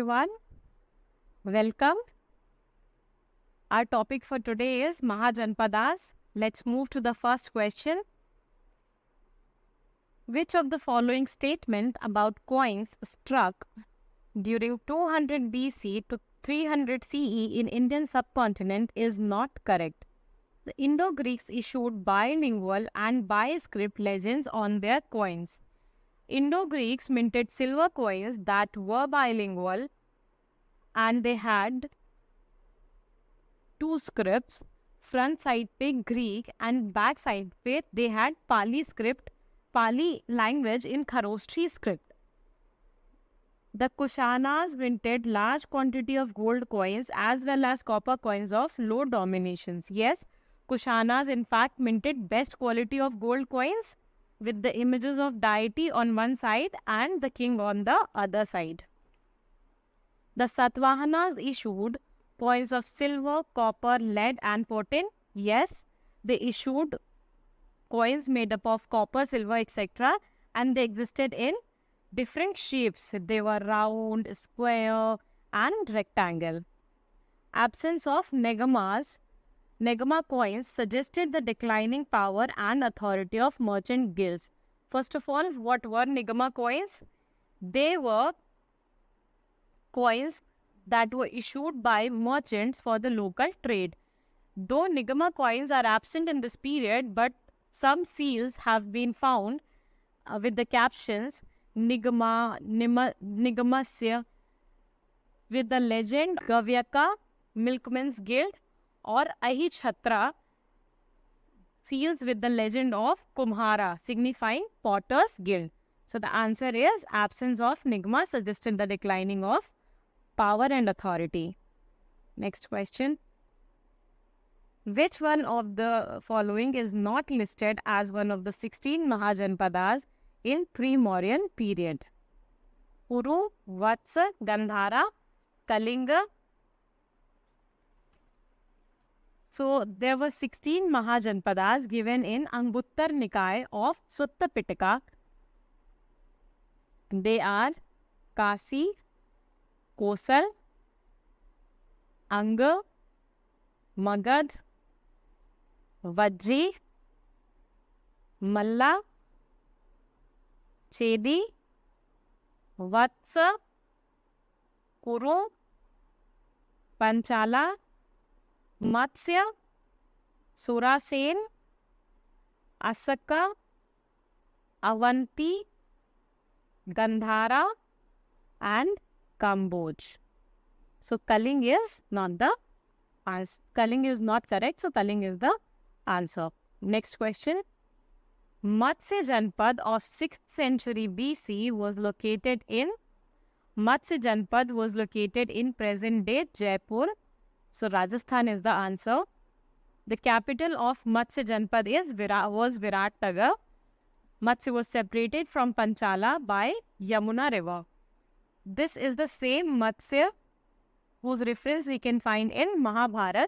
everyone. Welcome. Our topic for today is Mahajanpadas. Let's move to the first question. Which of the following statement about coins struck during 200 BC to 300 CE in Indian subcontinent is not correct? The Indo-Greeks issued bilingual and bi-script legends on their coins. Indo-Greeks minted silver coins that were bilingual and they had two scripts, front side पे Greek and back side पे they had Pali script, Pali language in Kharosthi script. The Kushanas minted large quantity of gold coins as well as copper coins of low denominations. Yes, Kushanas in fact minted best quality of gold coins with the images of deity on one side and the king on the other side. The Satavahanas issued coins of silver, copper, lead and potin. Yes, they issued coins made up of copper, silver, etc. and they existed in different shapes. They were round, square and rectangle. Absence of Negama coins suggested the declining power and authority of merchant guilds. First of all, what were Nigama coins? They were coins that were issued by merchants for the local trade. Though Nigama coins are absent in this period, but some seals have been found with the captions Nigama, Nigamasya, with the legend Gavyaka, Milkman's Guild, or Ahichhatra, seals with the legend of Kumhara, signifying Potter's Guild. So the answer is absence of Nigma suggested the declining of power and authority. Next question. Which one of the following is not listed as one of the 16 Mahajanpadas in pre-Mauryan period? Kuru, Vatsa, Gandhara, Kalinga. So, there were 16 Mahajanpadas given in Anguttar Nikaya of Sutta Pitaka. They are Kashi, Kosala, Anga, Magadha, Vajji, Malla, Chedi, Vatsa, Kuru, Panchala, Matsya, Surasen, Asaka, Avanti, Gandhara and Kamboj. So Kaling is not the answer. Kaling is not correct. So Kaling is the answer. Next question. Mahajanpadas of 6th century BC was located in present day Jaipur. So Rajasthan is the answer. The capital of Mahajanpadas was Viratnagar. Matsya was separated from Panchala by Yamuna river. This is the same Matsya whose reference we can find in Mahabharata,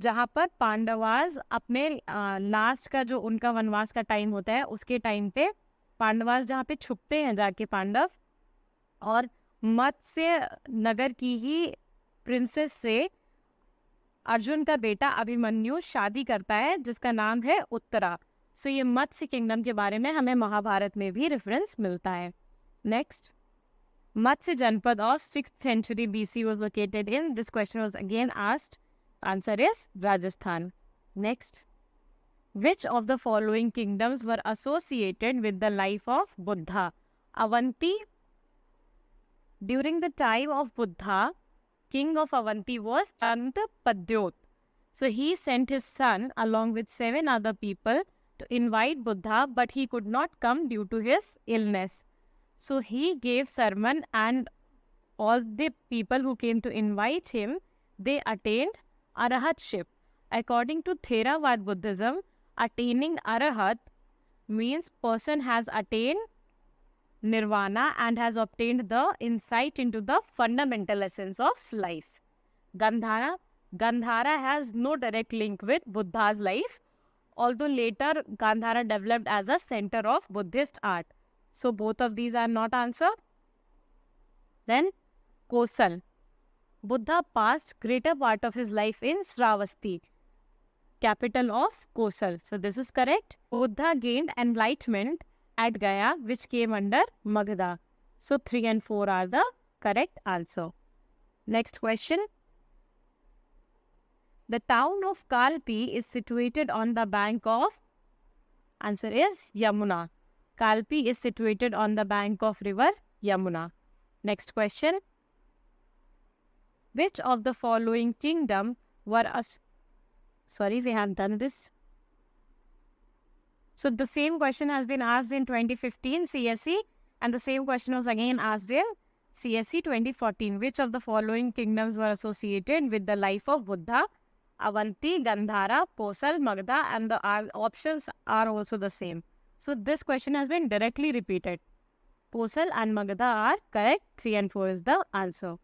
जहाँ पर पांडवास अपने last का जो उनका वनवास का time होता है उसके टाइम पे पांडवास जहाँ पे छुपते हैं जाके पांडव, और मत्स्य नगर की ही प्रिंसेस से अर्जुन का बेटा अभिमन्यु शादी करता है जिसका नाम है उत्तरा. सो ये मत्स्य किंगडम के बारे में हमें महाभारत में भी रेफरेंस मिलता है. Next. Mahajanpadas of 6th century BC was located in. This question was again asked. Answer is Rajasthan. Next. Which of the following kingdoms were associated with the life of Buddha? Avanti. During the time of Buddha, king of Avanti was Padyot. So he sent his son along with 7 other people to invite Buddha, but he could not come due to his illness. So he gave sermon and all the people who came to invite him, they attained Arahatship. According to Theravada Buddhism, attaining Arahat means person has attained Nirvana and has obtained the insight into the fundamental essence of life. Gandhara has no direct link with Buddha's life, although later Gandhara developed as a center of Buddhist art. So both of these are not answered. Then Kosal. Buddha passed greater part of his life in Sravasti, capital of Kosal. So this is correct. Buddha gained enlightenment at Gaya, which came under Magadha. So 3 and 4 are the correct answer. Next question. The town of Kalpi is situated on the bank of, answer is Yamuna. Kalpi is situated on the bank of river Yamuna. Next question. Which of the following kingdom were we have done this. So the same question has been asked in 2015 CSE and the same question was again asked in CSE 2014. Which of the following kingdoms were associated with the life of Buddha? Avanti, Gandhara, Kosal, Magadha, and the options are also the same. So this question has been directly repeated. Kosal and Magadha are correct. 3 and 4 is the answer.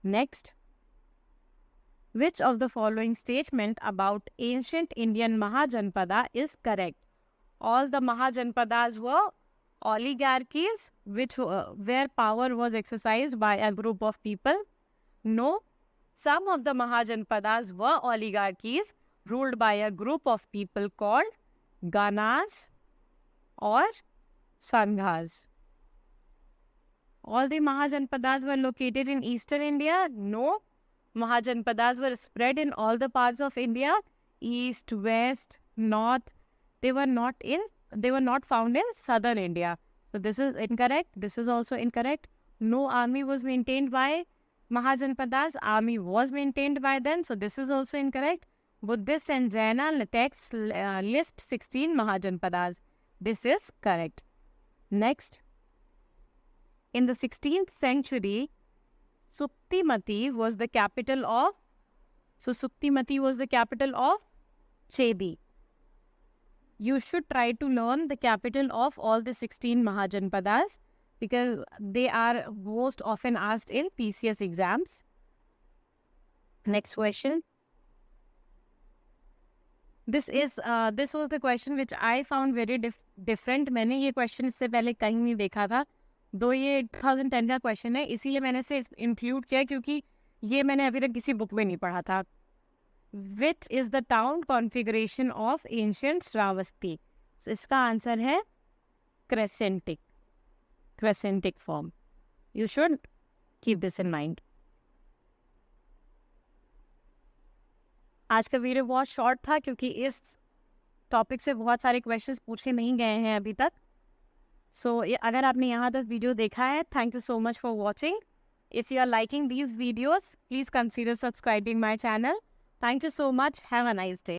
Next. Which of the following statement about ancient Indian Mahajanpada is correct? All the Mahajanpadas were oligarchies where power was exercised by a group of people. No. Some of the Mahajanpadas were oligarchies ruled by a group of people called Ganas or Sanghas. All the Mahajanpadas were located in eastern India. No. Mahajanpadas were spread in all the parts of India, east, west, north. They were not found in southern India. So this is incorrect. This is also incorrect. No army was maintained by Mahajanpadas. Army was maintained by them. So this is also incorrect. Buddhist and Jaina texts list 16 Mahajanpadas. This is correct. Next. In the 16th century, Suktimati was the capital of Chedi. You should try to learn the capital of all the 16 Mahajanpadas because they are most often asked in PCS exams. Next question. This was the question which I found very different. मैंने ये question इससे पहले कहीं नहीं देखा था. दो ये 2010 का क्वेश्चन है इसीलिए मैंने इसे इंक्लूड किया क्योंकि ये मैंने अभी तक किसी बुक में नहीं पढ़ा था. Which is the town configuration of ancient Shravasti? इसका आंसर है crescentic form. You should keep this in mind. आज का वीडियो बहुत शॉर्ट था क्योंकि इस टॉपिक से बहुत सारे क्वेश्चंस पूछे नहीं गए हैं अभी तक. सो अगर आपने यहाँ तक वीडियो देखा है, thank you so much for watching. If you are liking these videos, please consider subscribing my channel. Thank you so much. Have a nice day.